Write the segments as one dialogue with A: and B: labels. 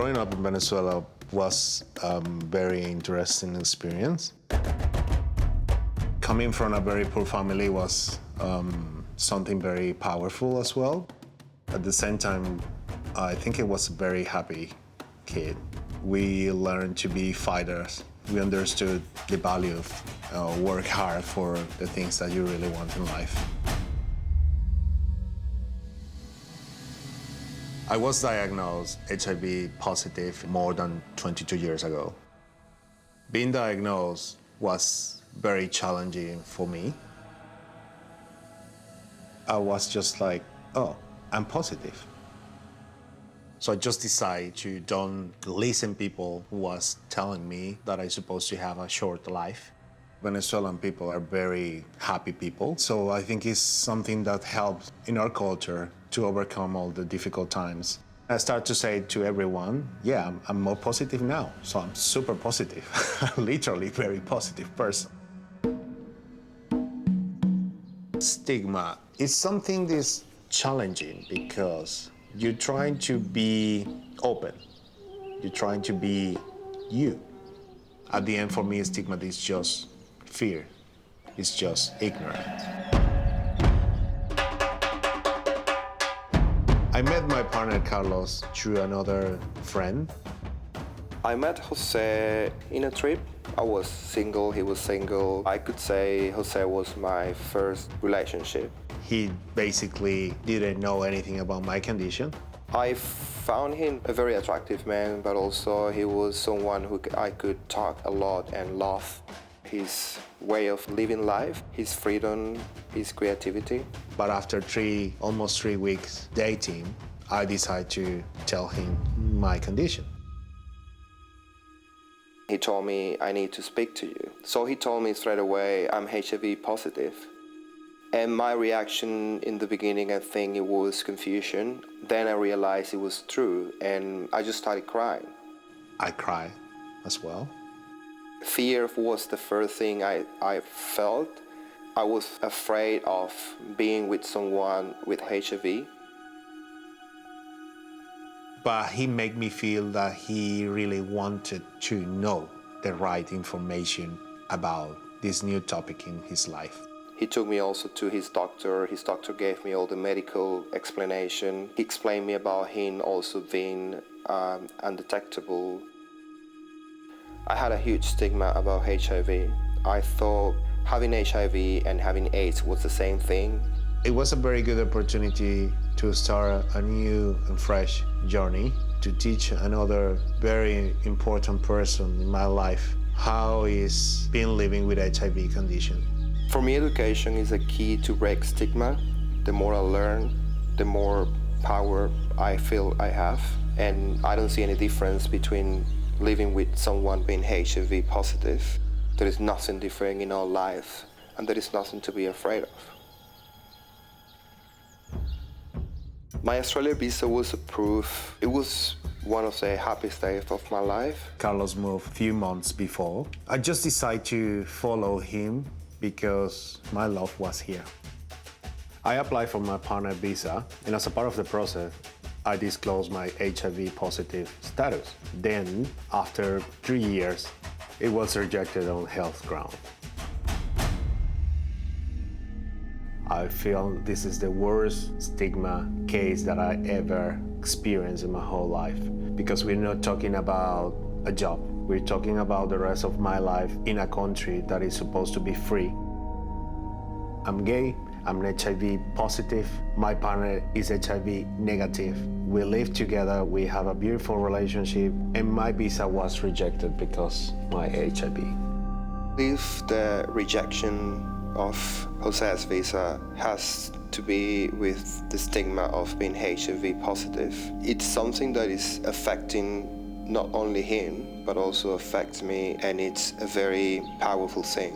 A: Growing up in Venezuela was a very interesting experience. Coming from a very poor family was something very powerful as well. At the same time, I think it was a very happy kid. We learned to be fighters. We understood the value of work hard for the things that you really want in life. I was diagnosed HIV positive more than 22 years ago. Being diagnosed was very challenging for me. I was just like, oh, I'm positive. So I just decided to don't listen to people who was telling me that I'm supposed to have a short life. Venezuelan people are very happy people. So I think it's something that helps in our culture to overcome all the difficult times. I start to say to everyone, yeah, I'm more positive now. So I'm super positive, literally very positive person. Stigma is something that's challenging because you're trying to be open. You're trying to be you. At the end, for me, stigma is just fear. It's just ignorance. I met my partner Carlos through another friend.
B: I met José in a trip. I was single, he was single. I could say José was my first relationship.
A: He basically didn't know anything about my condition.
B: I found him a very attractive man, but also he was someone who I could talk a lot and love. His way of living life, his freedom, his creativity.
A: But after almost 3 weeks dating, I decided to tell him my condition.
B: He told me, I need to speak to you. So he told me straight away, I'm HIV positive. And my reaction in the beginning, I think it was confusion. Then I realized it was true, and I just started crying.
A: I cried as well.
B: Fear was the first thing I felt. I was afraid of being with someone with HIV.
A: But he made me feel that he really wanted to know the right information about this new topic in his life.
B: He took me also to his doctor. His doctor gave me all the medical explanation. He explained me about him also being undetectable. I had a huge stigma about HIV. I thought having HIV and having AIDS was the same thing.
A: It was a very good opportunity to start a new and fresh journey, to teach another very important person in my life how is being living with HIV condition.
B: For me, education is a key to break stigma. The more I learn, the more power I feel I have. And I don't see any difference between living with someone being HIV positive. There is nothing different in our life, and there is nothing to be afraid of. My Australia visa was approved. It was one of the happiest days of my life.
A: Carlos moved a few months before. I just decided to follow him because my love was here. I applied for my partner visa, and as a part of the process, I disclosed my HIV positive status. Then, after 3 years, it was rejected on health grounds. I feel this is the worst stigma case that I ever experienced in my whole life, because we're not talking about a job. We're talking about the rest of my life in a country that is supposed to be free. I'm gay, I'm HIV positive, my partner is HIV negative. We live together, we have a beautiful relationship, and my visa was rejected because my HIV.
B: If the rejection of José's visa has to be with the stigma of being HIV positive, it's something that is affecting not only him, but also affects me, and it's a very powerful thing.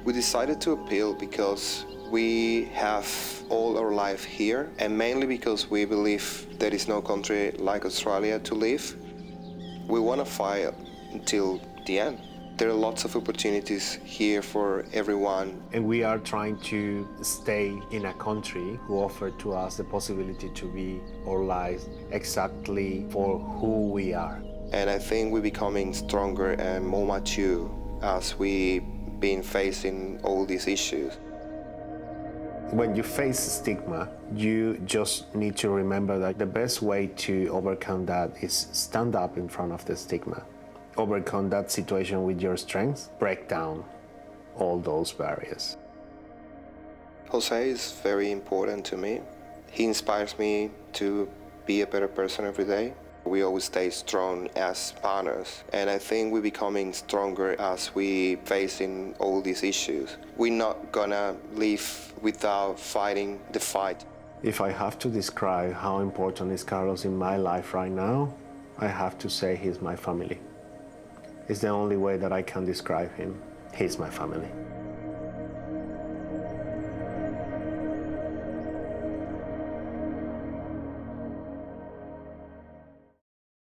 B: We decided to appeal because we have all our life here, and mainly because we believe there is no country like Australia to live. We want to fight until the end. There are lots of opportunities here for everyone.
A: And we are trying to stay in a country who offer to us the possibility to be our lives exactly for who we are.
B: And I think we're becoming stronger and more mature as we been facing all these issues.
A: When you face stigma, you just need to remember that the best way to overcome that is stand up in front of the stigma. Overcome that situation with your strengths, break down all those barriers.
B: Jose is very important to me. He inspires me to be a better person every day. We always stay strong as partners, and I think we're becoming stronger as we facing all these issues. We're not gonna live without fighting the fight.
A: If I have to describe how important is Carlos in my life right now, I have to say he's my family. It's the only way that I can describe him. He's my family.